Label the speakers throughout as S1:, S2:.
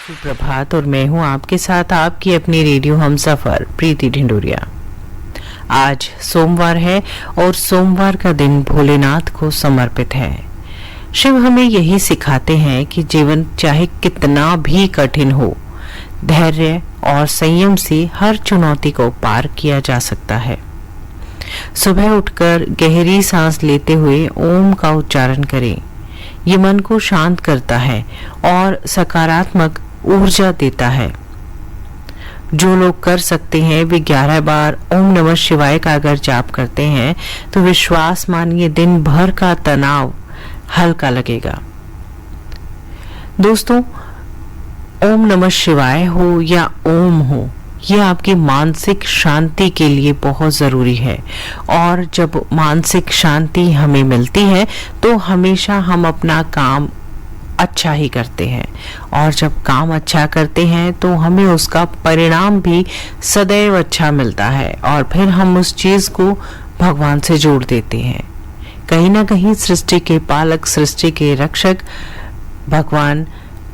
S1: सुप्रभात। और मैं हूं आपके साथ आपकी अपनी रेडियो हमसफर प्रीति ढिंडोरिया। आज सोमवार है और सोमवार का दिन भोलेनाथ को समर्पित है। शिव हमें यही सिखाते हैं कि जीवन चाहे कितना भी कठिन हो, धैर्य और संयम से हर चुनौती को पार किया जा सकता है। सुबह उठकर गहरी सांस लेते हुए ओम का उच्चारण करें। ये मन को शांत करता है और सकारात्मक ऊर्जा देता है। जो लोग कर सकते हैं वे 11 बार ओम नमः शिवाय का अगर जाप करते हैं तो विश्वास मानिए दिन भर का तनाव हल्का लगेगा। दोस्तों, ओम नमः शिवाय हो या ओम हो, ये आपकी मानसिक शांति के लिए बहुत ज़रूरी है। और जब मानसिक शांति हमें मिलती है तो हमेशा हम अपना काम अच्छा ही करते हैं, और जब काम अच्छा करते हैं तो हमें उसका परिणाम भी सदैव अच्छा मिलता है और फिर हम उस चीज़ को भगवान से जोड़ देते हैं। कहीं ना कहीं सृष्टि के पालक, सृष्टि के रक्षक भगवान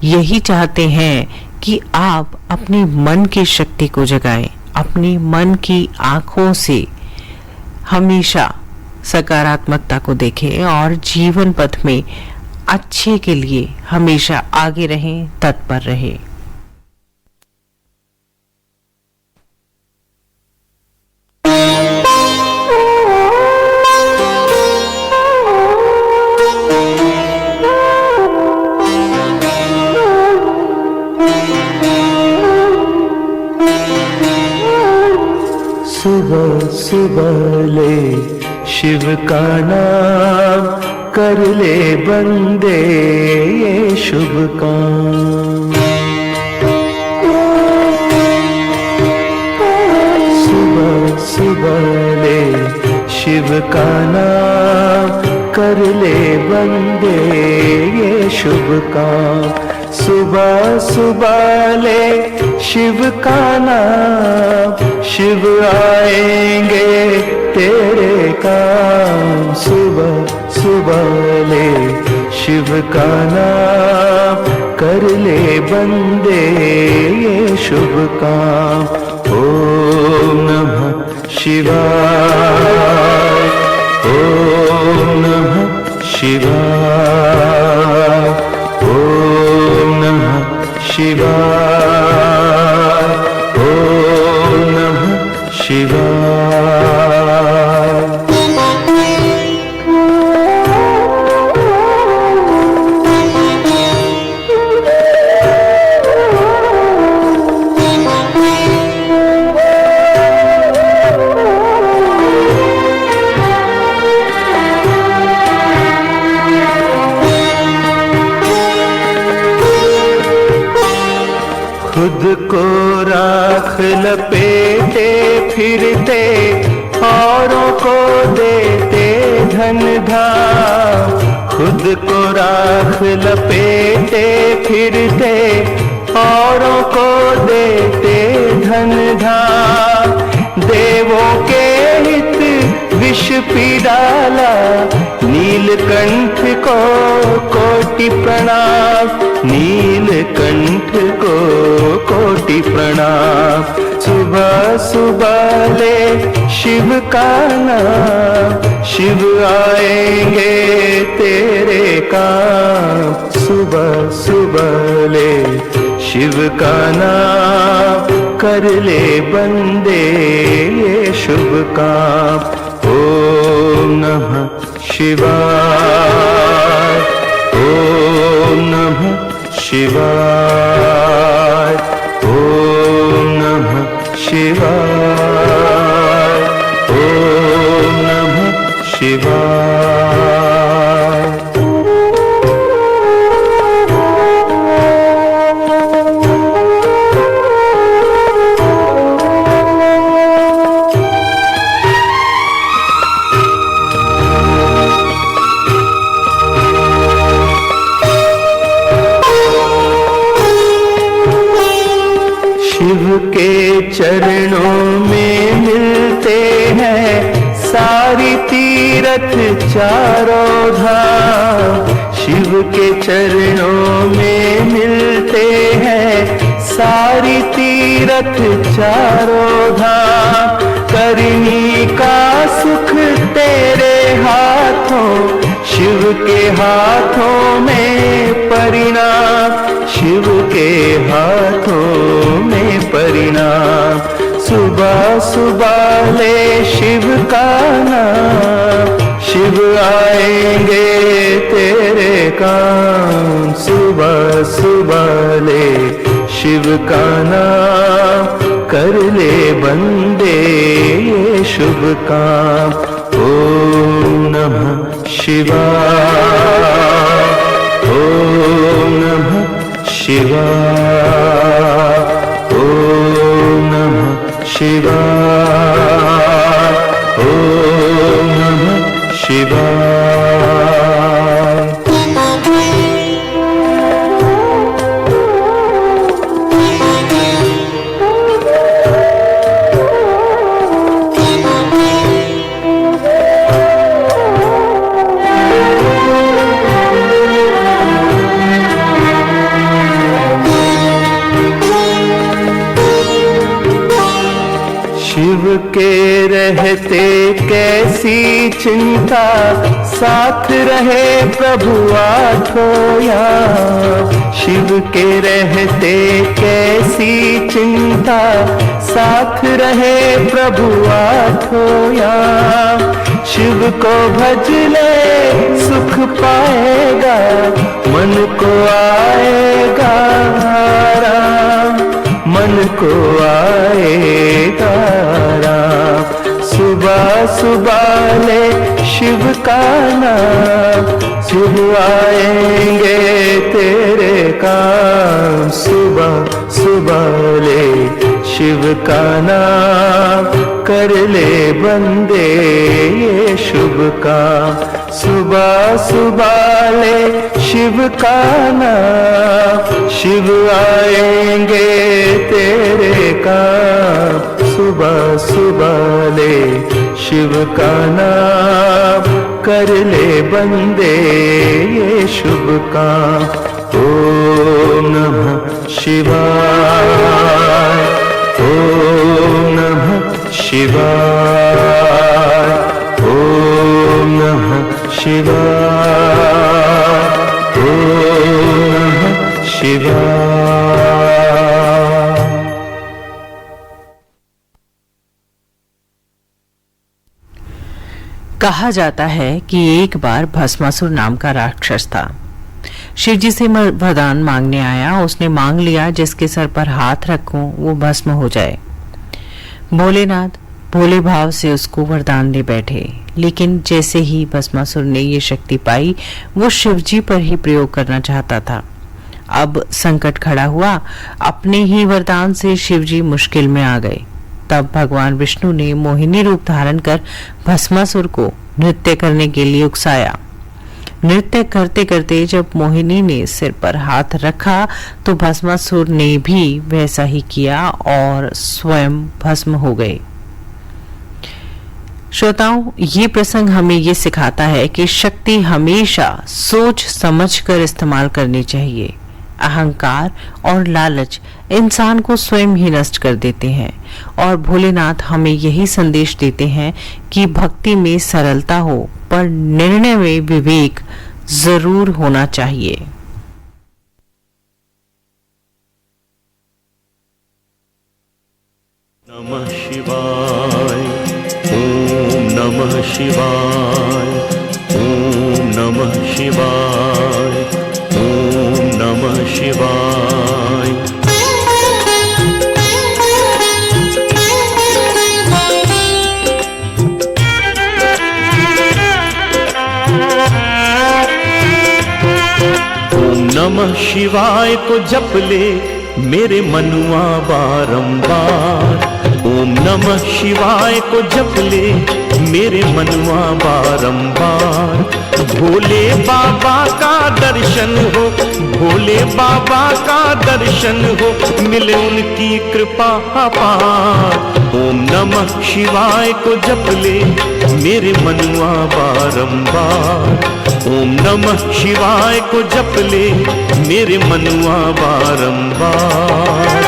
S1: यही चाहते हैं कि आप अपने मन की शक्ति को जगाएं, अपनी मन की आंखों से हमेशा सकारात्मकता को देखें और जीवन पथ में अच्छे के लिए हमेशा आगे रहें, तत्पर रहें।
S2: सुबह सुबह ले शिव का नाम, कर ले बंदे ये शुभ काम। सुबह सुबह ले शिव का नाम, कर ले बंदे ये शुभ काम। सुबह सुबह ले शिव का नाम, शिव आएंगे तेरे काम। सुबह सुबह ले शिव का नाम, कर ले बंदे ये शुभ काम। ओम नमः शिवाय, ओम नमः शिवाय, ओम नमः शिवाय, ओम नमः शिवाय। खुद को राख लपेटे फिरते, औरों को देते धन धाम। खुद को राख लपेटे फिरते, औरों को देते धन धाम। देवों के हित विष पी डाला, नीलकंठ को कोटि प्रणाम, नीलकंठ को कोटि प्रणाम। सुबह सुबह ले शिव का नाम, शिव आएंगे तेरे काम। सुबह सुबह ले शिव का नाम, कर ले बंदे ये शुभ काम। ओम नमः शिवाय, ओम नमः शिवाय, ओम नमः शिवाय, ओम नमः शिवाय। शिव के चरणों में मिलते हैं सारी तीरथ चारों धाम। शिव के चरणों में मिलते हैं तीरथ चारों धाम, करनी का सुख तेरे हाथों, शिव के हाथों में परिणाम, शिव के हाथों में परिणाम। सुबह सुबह ले शिव का नाम, शिव आएंगे तेरे काम। सुबह सुबह ले शिव का नाम, कर ले बंदे ये शुभ काम। ओम नमः शिवाय, ओम नमः शिवाय, ओम नमः शिवाय, ओम नमः शिवाय। शिव के रहते कैसी चिंता, साथ रहे प्रभु आठों याम। शिव के रहते कैसी चिंता, साथ रहे प्रभु आठों याम। शिव को भज ले सुख पाएगा, मन को आएगा आराम, मन को आएगा राम। सुबह सुबह ले शिव का नाम, शिव आएंगे तेरे काम। सुबह सुबह ले शिव का नाम, कर ले बंदे ये शुभ काम। सुबह सुबह ले शिव का नाम, शिव आएंगे तेरे काम। सुबह सुबह ले शिव का नाम, कर ले बंदे ये शुभ काम। ओम नमः शिवाय, ओम नमः शिवाय, ओम नमः शिवाय, ओम नमः शिवाय।
S1: कहा जाता है कि एक बार भस्मासुर नाम का राक्षस था। शिव जी से वरदान मांगने आया। उसने मांग लिया जिसके सर पर हाथ रखूं वो भस्म हो जाए। भोलेनाथ भोले भाव से उसको वरदान दे बैठे, लेकिन जैसे ही भस्मासुर ने ये शक्ति पाई वो शिव जी पर ही प्रयोग करना चाहता था। अब संकट खड़ा हुआ। अपने ही वरदान से शिव जी मुश्किल में आ गए। तब भगवान विष्णु ने मोहिनी रूप धारण कर भस्मासुर को नृत्य करने के लिए उकसाया। नृत्य करते करते जब मोहिनी ने सिर पर हाथ रखा तो भस्मासुर ने भी वैसा ही किया और स्वयं भस्म हो गए। श्रोताओं, ये प्रसंग हमें ये सिखाता है कि शक्ति हमेशा सोच समझकर इस्तेमाल करनी चाहिए। अहंकार और लालच इंसान को स्वयं ही नष्ट कर देते हैं और भोलेनाथ हमें यही संदेश देते हैं कि भक्ति में सरलता हो पर निर्णय में विवेक जरूर होना चाहिए।
S2: नमः शिवाय, ओम नमः शिवाय, ओम नमः शिवाय, ओम नमः शिवाय। ओम नमः शिवाय को जप ले मेरे मनुआ बारंबार। ओम नमः शिवाय को जप ले मेरे मनुआ बारंबार। भोले बाबा का दर्शन हो, भोले बाबा का दर्शन हो, मिले उनकी कृपा अपार। ओम नमः शिवाय को जप ले मेरे मनुआ बारंबार। ओम नमः शिवाय को जप ले मेरे मनुआ बारंबार।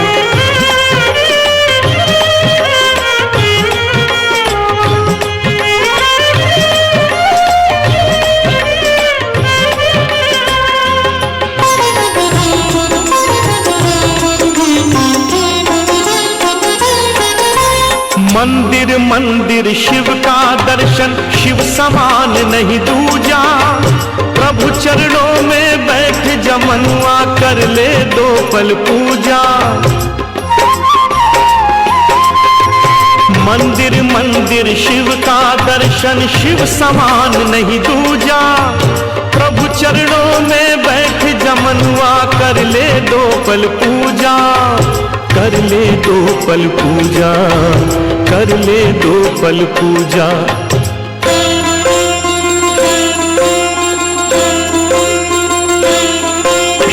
S2: मंदिर मंदिर शिव का दर्शन, शिव समान नहीं दूजा। प्रभु चरणों में बैठ जमनुआ, कर ले 2 पल पूजा। मंदिर मंदिर शिव का दर्शन, शिव समान नहीं दूजा। प्रभु चरणों में बैठ जमनुआ, कर ले 2 पल पूजा। कर ले 2 पल पूजा, कर ले 2 पल पूजा।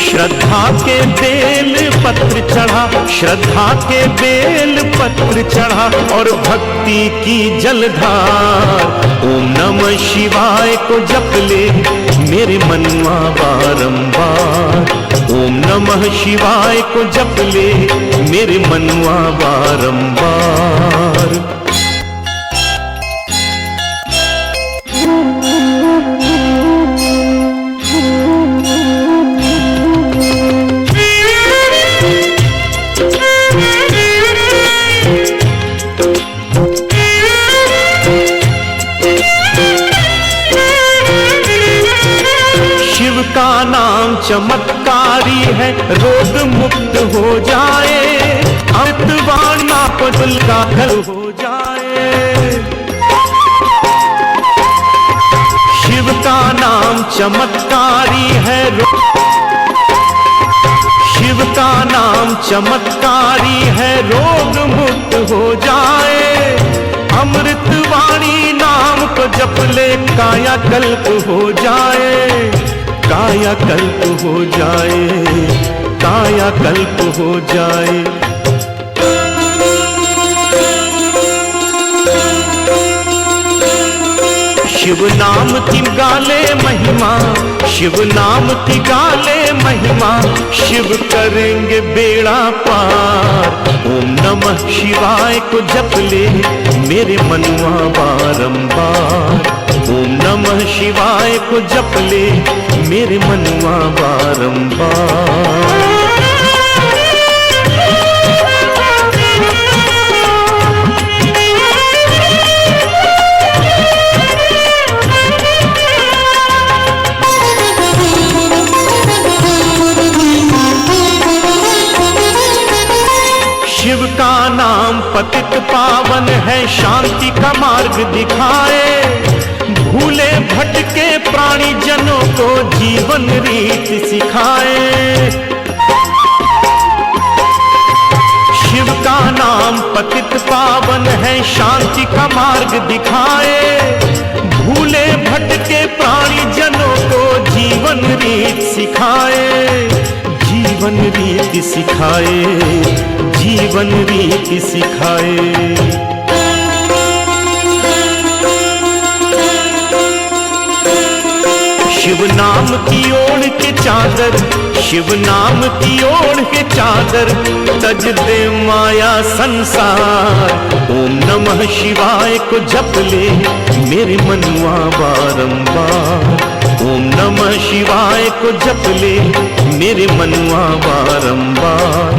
S2: श्रद्धा के बेल पत्र चढ़ा, श्रद्धा के बेल पत्र चढ़ा, और भक्ति की जलधार। ओम नमः शिवाय को जप ले मेरे मनुआ बारंबार। ओम नमः शिवाय को जप ले मेरे मनुआ बारंबार। का नाम चमत्कारी है, रोग मुक्त हो जाए। अमृतवाणा पदल का घर हो जाए। शिव का नाम चमत्कारी है, शिव का नाम चमत्कारी है, रोग मुक्त हो जाए। अमृतवाणी नाम को जप ले, काया कल्प हो जाए। काया कल्प हो जाए, काया कल्प हो जाए। शिव नाम की गाले महिमा, शिव नाम की गाले महिमा, शिव करेंगे बेड़ा पार। ओम नमः शिवाय को जप ले मेरे मनुआ बारंबार। ओम नमः शिवाय को जप ले मेरे मनुआ बारंबार। शिव का नाम पतित पावन है, शांति का मार्ग दिखाए। भूले भटके प्राणी जनों को जीवन रीत सिखाए। शिव का नाम पतित पावन है, शांति का मार्ग दिखाए। भूले भटके प्राणी जनों को जीवन रीत सिखाए। जीवन रीत सिखाए, जीवन रीत सिखाए। शिव नाम की ओढ़ के चादर, शिव नाम की ओढ़ के चादर, तज दे माया संसार। ओम नमः शिवाय को जप ले मेरे मनुआ बारंबार। ओम नमः शिवाय को जप ले मेरे मनुआ बारंबार।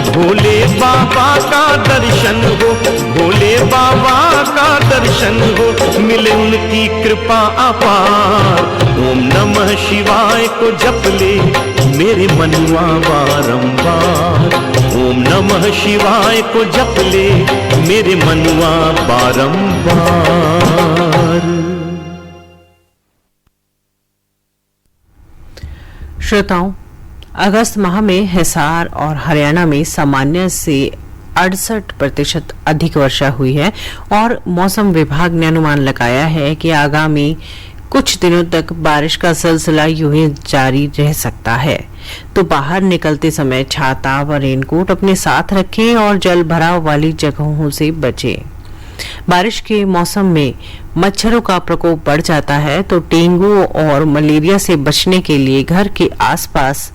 S2: भोले बाबा का दर्शन हो, भोले बाबा का दर्शन हो, मिले उनकी कृपा अपार। ओम नमः शिवाय को जप ले मेरे मनुआ बारंबार। ओम नमः शिवाय को जप ले मेरे मनुआ बारंबार।
S1: श्रोताओं, अगस्त माह में हिसार और हरियाणा में सामान्य से 68% अधिक वर्षा हुई है और मौसम विभाग ने अनुमान लगाया है कि आगामी कुछ दिनों तक बारिश का सिलसिला यूं ही जारी रह सकता है। तो बाहर निकलते समय छाता व रेनकोट अपने साथ रखें और जल भराव वाली जगहों से बचें। बारिश के मौसम में मच्छरों का प्रकोप बढ़ जाता है, तो डेंगू और मलेरिया से बचने के लिए घर के आसपास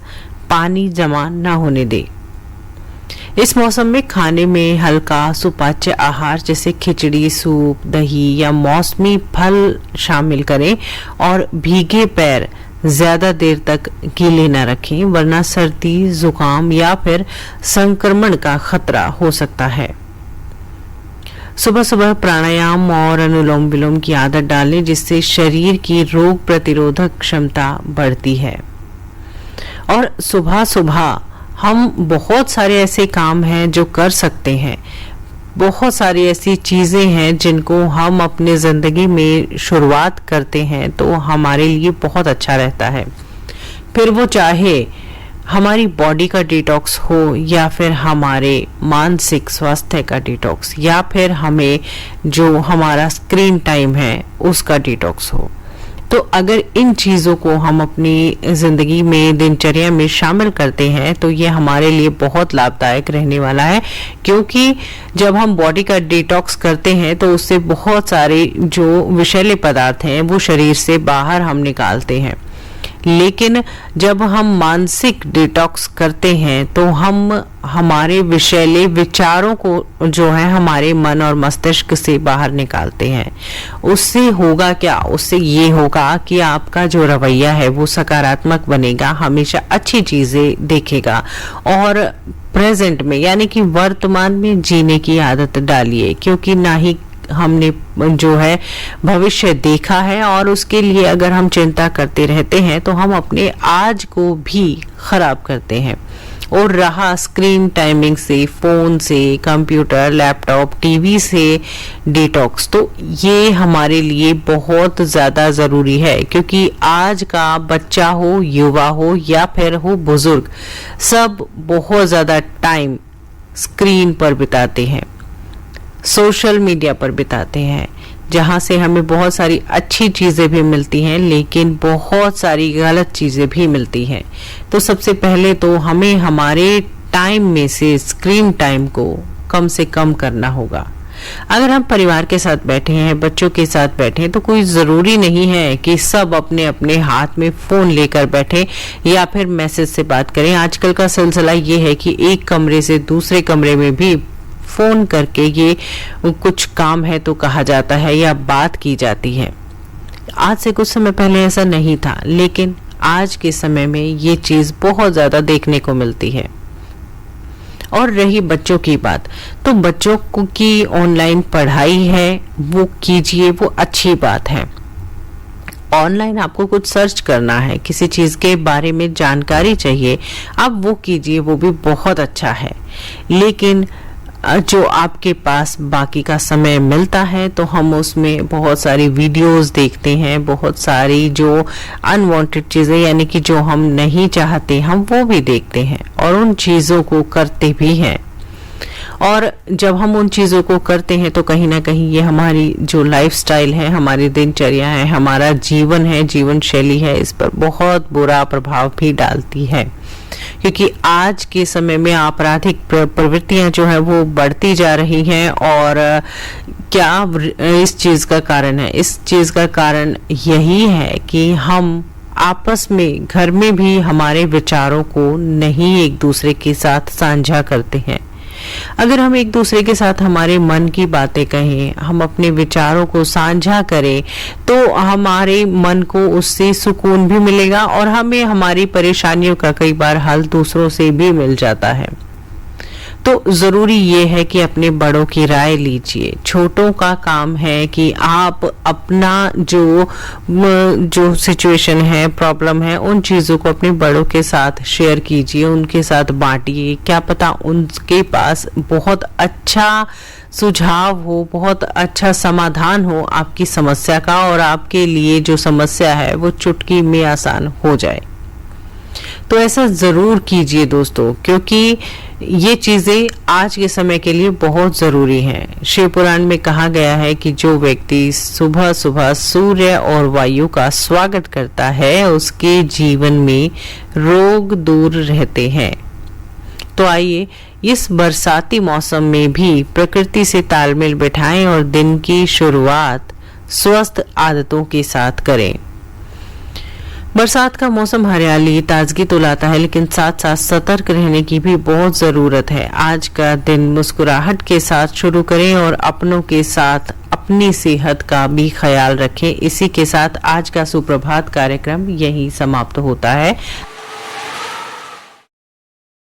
S1: पानी जमा न होने दें। इस मौसम में खाने में हल्का सुपाच्य आहार जैसे खिचड़ी, सूप, दही या मौसमी फल शामिल करें और भीगे पैर ज्यादा देर तक गीले न रखें, वरना सर्दी, जुकाम या फिर संक्रमण का खतरा हो सकता है। सुबह सुबह प्राणायाम और अनुलोम विलोम की आदत डालें, जिससे शरीर की रोग प्रतिरोधक क्षमता बढ़ती है। और सुबह सुबह हम बहुत सारे ऐसे काम हैं जो कर सकते हैं, बहुत सारी ऐसी चीज़ें हैं जिनको हम अपने ज़िंदगी में शुरुआत करते हैं तो हमारे लिए बहुत अच्छा रहता है। फिर वो चाहे हमारी बॉडी का डिटॉक्स हो या फिर हमारे मानसिक स्वास्थ्य का डिटॉक्स, या फिर हमें जो हमारा स्क्रीन टाइम है उसका डिटॉक्स हो। तो अगर इन चीज़ों को हम अपनी ज़िंदगी में, दिनचर्या में शामिल करते हैं तो ये हमारे लिए बहुत लाभदायक रहने वाला है, क्योंकि जब हम बॉडी का डिटॉक्स करते हैं तो उससे बहुत सारे जो विषैले पदार्थ हैं वो शरीर से बाहर हम निकालते हैं। लेकिन जब हम मानसिक डिटॉक्स करते हैं तो हम हमारे विषैले विचारों को जो है हमारे मन और मस्तिष्क से बाहर निकालते हैं। उससे होगा क्या? उससे ये होगा कि आपका जो रवैया है वो सकारात्मक बनेगा, हमेशा अच्छी चीजें देखेगा और प्रेजेंट में यानी कि वर्तमान में जीने की आदत डालिए, क्योंकि ना ही हमने जो है भविष्य देखा है और उसके लिए अगर हम चिंता करते रहते हैं तो हम अपने आज को भी खराब करते हैं। और रहा स्क्रीन टाइमिंग से, फोन से, कंप्यूटर, लैपटॉप, टीवी से डिटॉक्स, तो ये हमारे लिए बहुत ज़्यादा ज़रूरी है, क्योंकि आज का बच्चा हो, युवा हो या फिर हो बुजुर्ग, सब बहुत ज़्यादा टाइम स्क्रीन पर बिताते हैं, सोशल मीडिया पर बिताते हैं, जहाँ से हमें बहुत सारी अच्छी चीज़ें भी मिलती हैं लेकिन बहुत सारी गलत चीज़ें भी मिलती हैं। तो सबसे पहले तो हमें हमारे टाइम में से स्क्रीन टाइम को कम से कम करना होगा। अगर हम परिवार के साथ बैठे हैं, बच्चों के साथ बैठे हैं, तो कोई ज़रूरी नहीं है कि सब अपने अपने हाथ में फ़ोन लेकर बैठे या फिर मैसेज से बात करें। आजकल का सिलसिला ये है कि एक कमरे से दूसरे कमरे में भी फोन करके ये कुछ काम है तो कहा जाता है या बात की जाती है। आज से कुछ समय पहले ऐसा नहीं था, लेकिन आज के समय में ये चीज बहुत ज्यादा देखने को मिलती है। और रही बच्चों की बात, तो बच्चों की ऑनलाइन पढ़ाई है वो कीजिए, वो अच्छी बात है। ऑनलाइन आपको कुछ सर्च करना है, किसी चीज के बारे में जानकारी चाहिए, आप वो कीजिए, वो भी बहुत अच्छा है। लेकिन जो आपके पास बाकी का समय मिलता है तो हम उसमें बहुत सारी वीडियोस देखते हैं, बहुत सारी जो अनवांटेड चीज़ें यानी कि जो हम नहीं चाहते हम वो भी देखते हैं और उन चीज़ों को करते भी हैं। और जब हम उन चीज़ों को करते हैं तो कहीं ना कहीं ये हमारी जो लाइफस्टाइल है, हमारी दिनचर्या है, हमारा जीवन है, जीवन शैली है, इस पर बहुत बुरा प्रभाव भी डालती है। क्योंकि आज के समय में आपराधिक प्रवृत्तियां जो है वो बढ़ती जा रही हैं। और क्या इस चीज़ का कारण है? इस चीज़ का कारण यही है कि हम आपस में घर में भी हमारे विचारों को नहीं एक दूसरे के साथ साझा करते हैं। अगर हम एक दूसरे के साथ हमारे मन की बातें कहें, हम अपने विचारों को साझा करें, तो हमारे मन को उससे सुकून भी मिलेगा और हमें हमारी परेशानियों का कई बार हल दूसरों से भी मिल जाता है। तो जरूरी ये है कि अपने बड़ों की राय लीजिए। छोटों का काम है कि आप अपना जो सिचुएशन है, प्रॉब्लम है, उन चीज़ों को अपने बड़ों के साथ शेयर कीजिए, उनके साथ बांटिए। क्या पता उनके पास बहुत अच्छा सुझाव हो, बहुत अच्छा समाधान हो आपकी समस्या का, और आपके लिए जो समस्या है वो चुटकी में आसान हो जाए। तो ऐसा जरूर कीजिए दोस्तों, क्योंकि ये चीजें आज के समय के लिए बहुत जरूरी हैं। शिव पुराण में कहा गया है कि जो व्यक्ति सुबह सुबह सूर्य और वायु का स्वागत करता है उसके जीवन में रोग दूर रहते हैं। तो आइए इस बरसाती मौसम में भी प्रकृति से तालमेल बिठाएं और दिन की शुरुआत स्वस्थ आदतों के साथ करें। बरसात का मौसम हरियाली, ताजगी तो लाता है, लेकिन साथ साथ सतर्क रहने की भी बहुत जरूरत है। आज का दिन मुस्कुराहट के साथ शुरू करें और अपनों के साथ अपनी सेहत का भी ख्याल रखें। इसी के साथ आज का सुप्रभात कार्यक्रम यहीं समाप्त होता है।